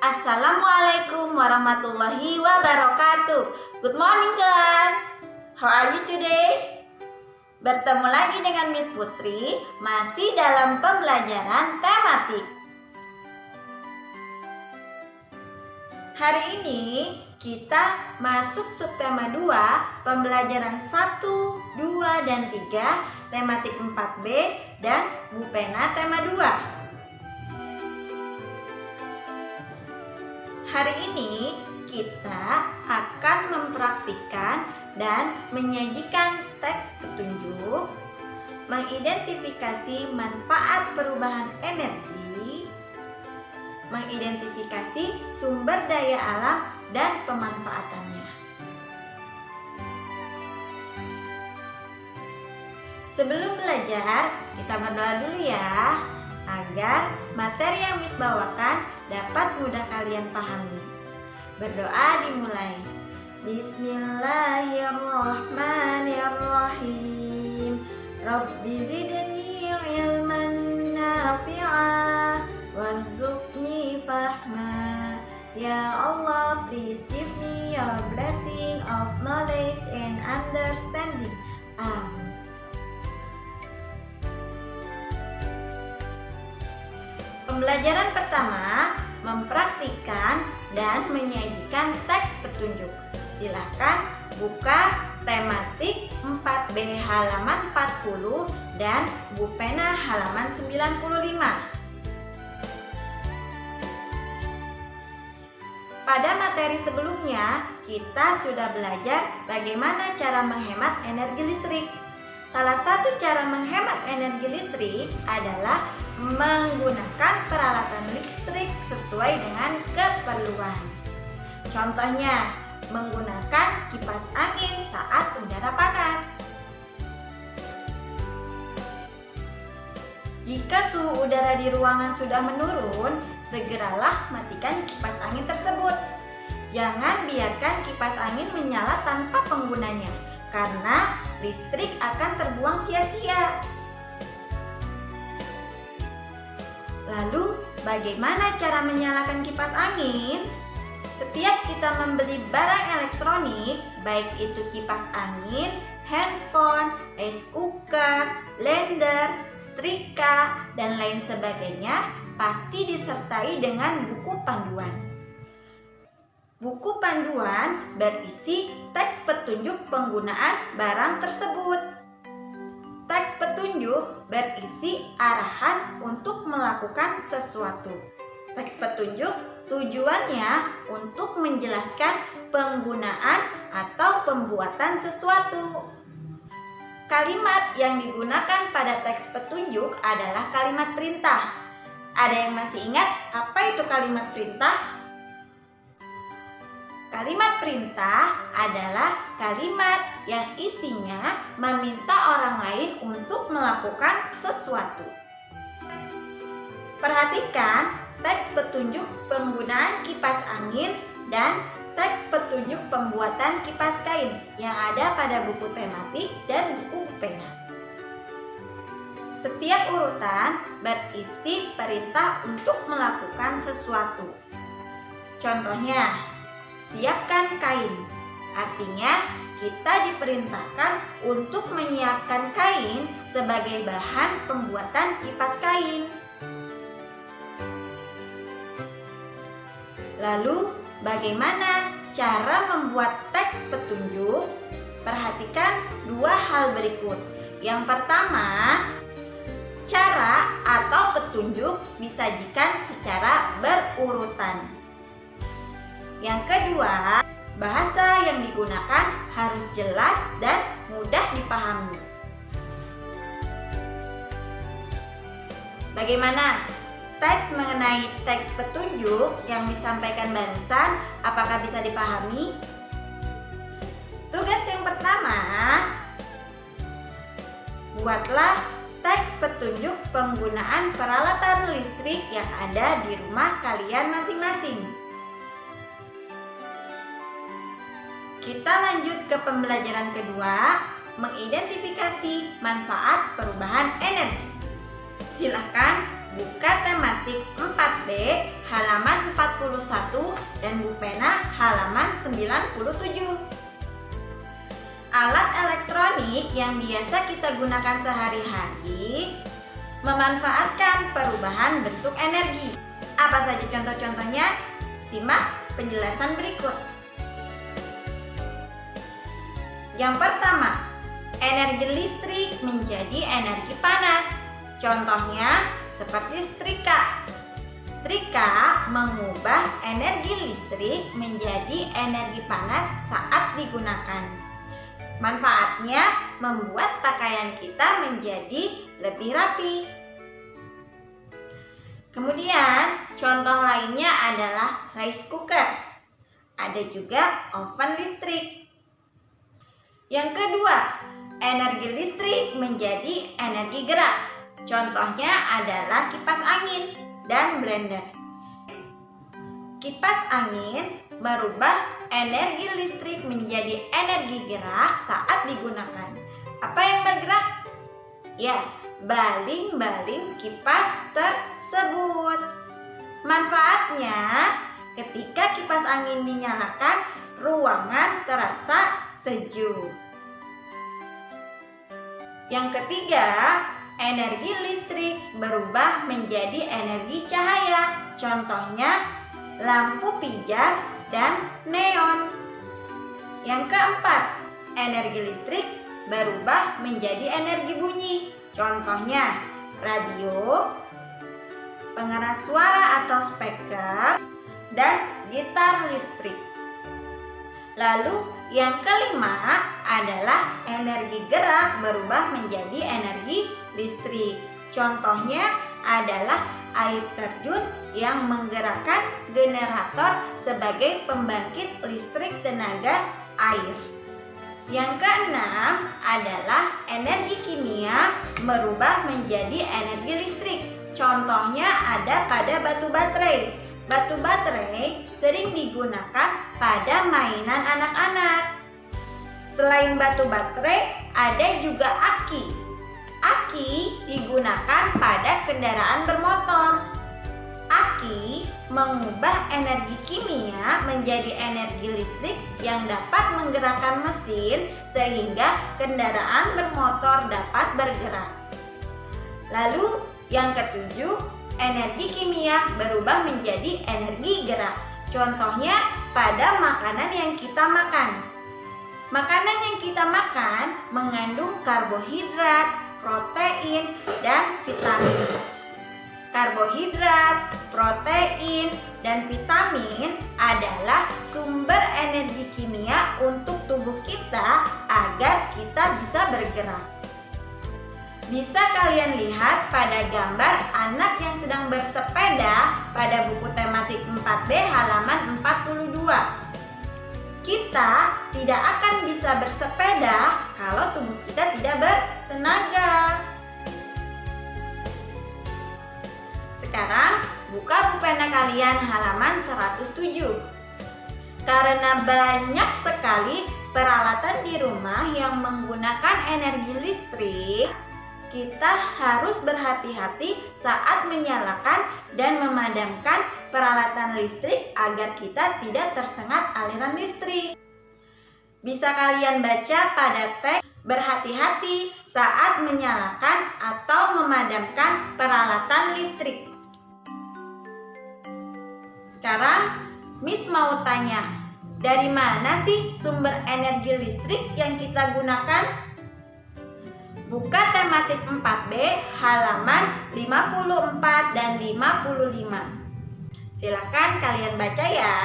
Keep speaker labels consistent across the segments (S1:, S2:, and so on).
S1: Assalamualaikum warahmatullahi wabarakatuh. Good morning class. How are you today? Bertemu lagi dengan Miss Putri, masih dalam pembelajaran tematik. Hari ini kita masuk subtema 2, pembelajaran 1, 2, dan 3, tematik 4B, dan Bu Pena tema 2. Hari ini kita akan mempraktikkan dan menyajikan teks petunjuk, mengidentifikasi manfaat perubahan energi, mengidentifikasi sumber daya alam dan pemanfaatannya. Sebelum belajar, kita berdoa dulu ya, agar materi yang Miss bawakan dapat mudah kalian pahami. Berdoa dimulai. Bismillahirrahmanirrahim. Rabbi zidni ilman nafi'a warzuqni fahma. Ya Allah, please give me your blessing of knowledge and understanding. Amin. Pembelajaran pertama, mempraktikkan dan menyajikan teks petunjuk. Silahkan buka tematik 4B halaman 40 dan Bu Pena halaman 95. Pada materi sebelumnya, kita sudah belajar bagaimana cara menghemat energi listrik. Salah satu cara menghemat energi listrik adalah menggunakan peralatan listrik sesuai dengan keperluan. Contohnya, menggunakan kipas angin saat udara panas. Jika suhu udara di ruangan sudah menurun, segeralah matikan kipas angin tersebut. Jangan biarkan kipas angin menyala tanpa penggunanya, karena listrik akan terbuang sia-sia. Lalu, bagaimana cara menyalakan kipas angin? Setiap kita membeli barang elektronik, baik itu kipas angin, handphone, rice cooker, blender, setrika, dan lain sebagainya, pasti disertai dengan buku panduan. Buku panduan berisi teks petunjuk penggunaan barang tersebut. Teks petunjuk berisi arahan untuk melakukan sesuatu. Teks petunjuk tujuannya untuk menjelaskan penggunaan atau pembuatan sesuatu. Kalimat yang digunakan pada teks petunjuk adalah kalimat perintah. Ada yang masih ingat apa itu kalimat perintah? Kalimat perintah adalah kalimat yang isinya meminta orang lain untuk melakukan sesuatu. Perhatikan teks petunjuk penggunaan kipas angin dan teks petunjuk pembuatan kipas kain yang ada pada buku tematik dan buku pena. Setiap urutan berisi perintah untuk melakukan sesuatu. Contohnya, siapkan kain. Artinya, kita diperintahkan untuk menyiapkan kain sebagai bahan pembuatan kipas kain. Lalu, bagaimana cara membuat teks petunjuk? Perhatikan dua hal berikut. Yang pertama, cara atau petunjuk disajikan secara berurutan. Yang kedua, bahasa yang digunakan harus jelas dan mudah dipahami. Bagaimana teks mengenai teks petunjuk yang disampaikan barusan? Apakah bisa dipahami? Tugas yang pertama, buatlah teks petunjuk penggunaan peralatan listrik yang ada di rumah kalian masing-masing. Kita lanjut ke pembelajaran kedua, mengidentifikasi manfaat perubahan energi. Silahkan buka tematik 4B halaman 41 dan Bu Pena halaman 97. Alat elektronik yang biasa kita gunakan sehari-hari memanfaatkan perubahan bentuk energi. Apa saja contoh-contohnya? Simak penjelasan berikut. Yang pertama, energi listrik menjadi energi panas. Contohnya seperti setrika. Setrika mengubah energi listrik menjadi energi panas saat digunakan. Manfaatnya membuat pakaian kita menjadi lebih rapi. Kemudian contoh lainnya adalah rice cooker. Ada juga oven listrik. Yang kedua, energi listrik menjadi energi gerak. Contohnya adalah kipas angin dan blender. Kipas angin merubah energi listrik menjadi energi gerak saat digunakan. Apa yang bergerak? Ya, baling-baling kipas tersebut. Manfaatnya, ketika kipas angin dinyalakan, ruangan terasa sejuk. Yang ketiga, energi listrik berubah menjadi energi cahaya. Contohnya lampu pijar dan neon. Yang keempat, energi listrik berubah menjadi energi bunyi. Contohnya radio, pengeras suara atau speaker, dan gitar listrik. Lalu yang kelima adalah energi gerak berubah menjadi energi listrik. Contohnya adalah air terjun yang menggerakkan generator sebagai pembangkit listrik tenaga air. Yang keenam adalah energi kimia berubah menjadi energi listrik. Contohnya ada pada batu baterai. Batu baterai sering digunakan pada mainan anak-anak. Selain batu baterai, ada juga aki. Aki digunakan pada kendaraan bermotor. Aki mengubah energi kimia menjadi energi listrik yang dapat menggerakkan mesin sehingga kendaraan bermotor dapat bergerak. Lalu yang ketujuh, energi kimia berubah menjadi energi gerak. Contohnya pada makanan yang kita makan. Makanan yang kita makan mengandung karbohidrat, protein, dan vitamin. Karbohidrat, protein, dan vitamin adalah sumber energi kimia untuk tubuh kita agar kita bisa bergerak. Bisa kalian lihat pada gambar anak yang sedang bersepeda pada buku tematik 4B halaman 42. Kita tidak akan bisa bersepeda kalau tubuh kita tidak bertenaga. Sekarang buka buku pena kalian halaman 107. Karena banyak sekali peralatan di rumah yang menggunakan energi listrik, kita harus berhati-hati saat menyalakan dan memadamkan peralatan listrik agar kita tidak tersengat aliran listrik. Bisa kalian baca pada teks berhati-hati saat menyalakan atau memadamkan peralatan listrik. Sekarang Miss mau tanya, dari mana sih sumber energi listrik yang kita gunakan? Buka tematik 4B halaman 54 dan 55. Silakan kalian baca ya.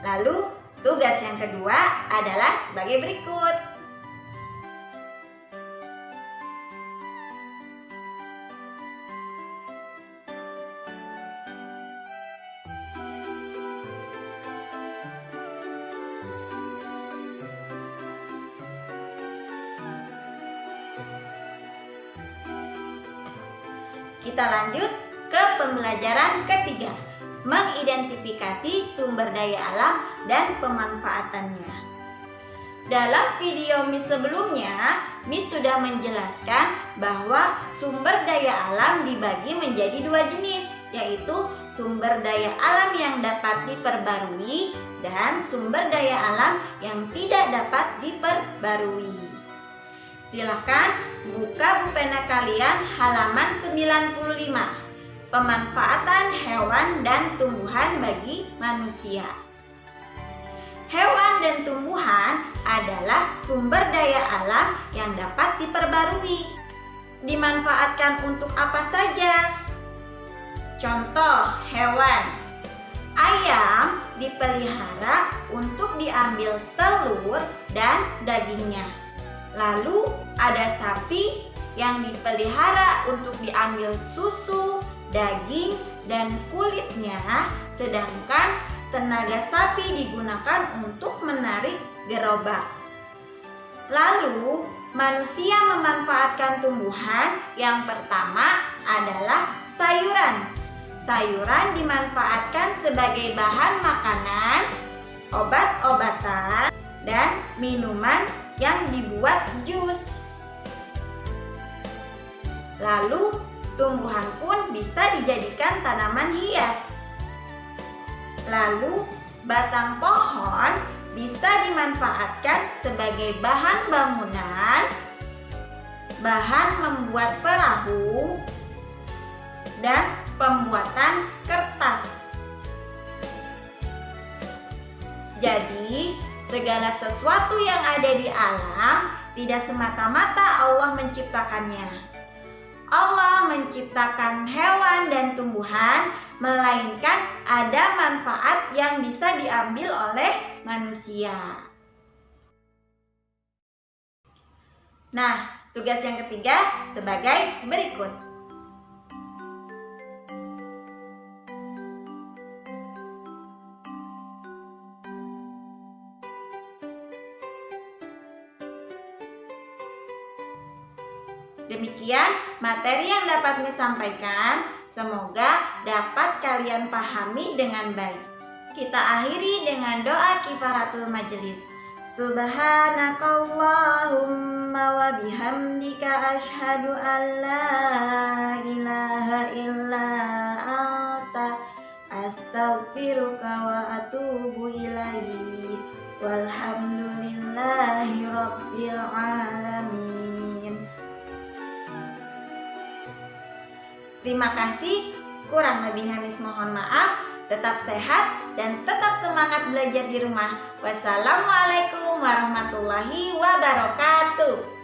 S1: Lalu tugas yang kedua adalah sebagai berikut. Kita lanjut ke pembelajaran ketiga, mengidentifikasi sumber daya alam dan pemanfaatannya. Dalam video Miss sebelumnya, Miss sudah menjelaskan bahwa sumber daya alam dibagi menjadi dua jenis, yaitu sumber daya alam yang dapat diperbarui dan sumber daya alam yang tidak dapat diperbarui. Silakan buka pulpen kalian halaman 95. Pemanfaatan hewan dan tumbuhan bagi manusia. Hewan dan tumbuhan adalah sumber daya alam yang dapat diperbarui. Dimanfaatkan untuk apa saja? Contoh hewan. Ayam dipelihara untuk diambil telur dan dagingnya. Lalu ada sapi yang dipelihara untuk diambil susu, daging, dan kulitnya, sedangkan tenaga sapi digunakan untuk menarik gerobak. Lalu, manusia memanfaatkan tumbuhan. Yang pertama adalah sayuran. Sayuran dimanfaatkan sebagai bahan makanan, obat-obatan, dan minuman yang dibuat jus. Lalu, tumbuhan pun bisa dijadikan tanaman hias. Lalu, batang pohon bisa dimanfaatkan sebagai bahan bangunan, bahan membuat perahu, dan pembuatan kertas. Jadi, segala sesuatu yang ada di alam tidak semata-mata Allah menciptakannya. Allah menciptakan hewan dan tumbuhan, melainkan ada manfaat yang bisa diambil oleh manusia. Nah, tugas yang ketiga sebagai berikut. Demikian materi yang dapat Miss sampaikan. Semoga dapat kalian pahami dengan baik. Kita akhiri dengan doa kifaratul majelis. Subhanakallahumma wa bihamdika asyhadu an la ilaha illa anta astaghfiruka wa atubu ilaihi. Walhamdulillahi rabbil alamin. Terima kasih, kurang lebihnya Miss mohon maaf. Tetap sehat dan tetap semangat belajar di rumah. Wassalamualaikum warahmatullahi wabarakatuh.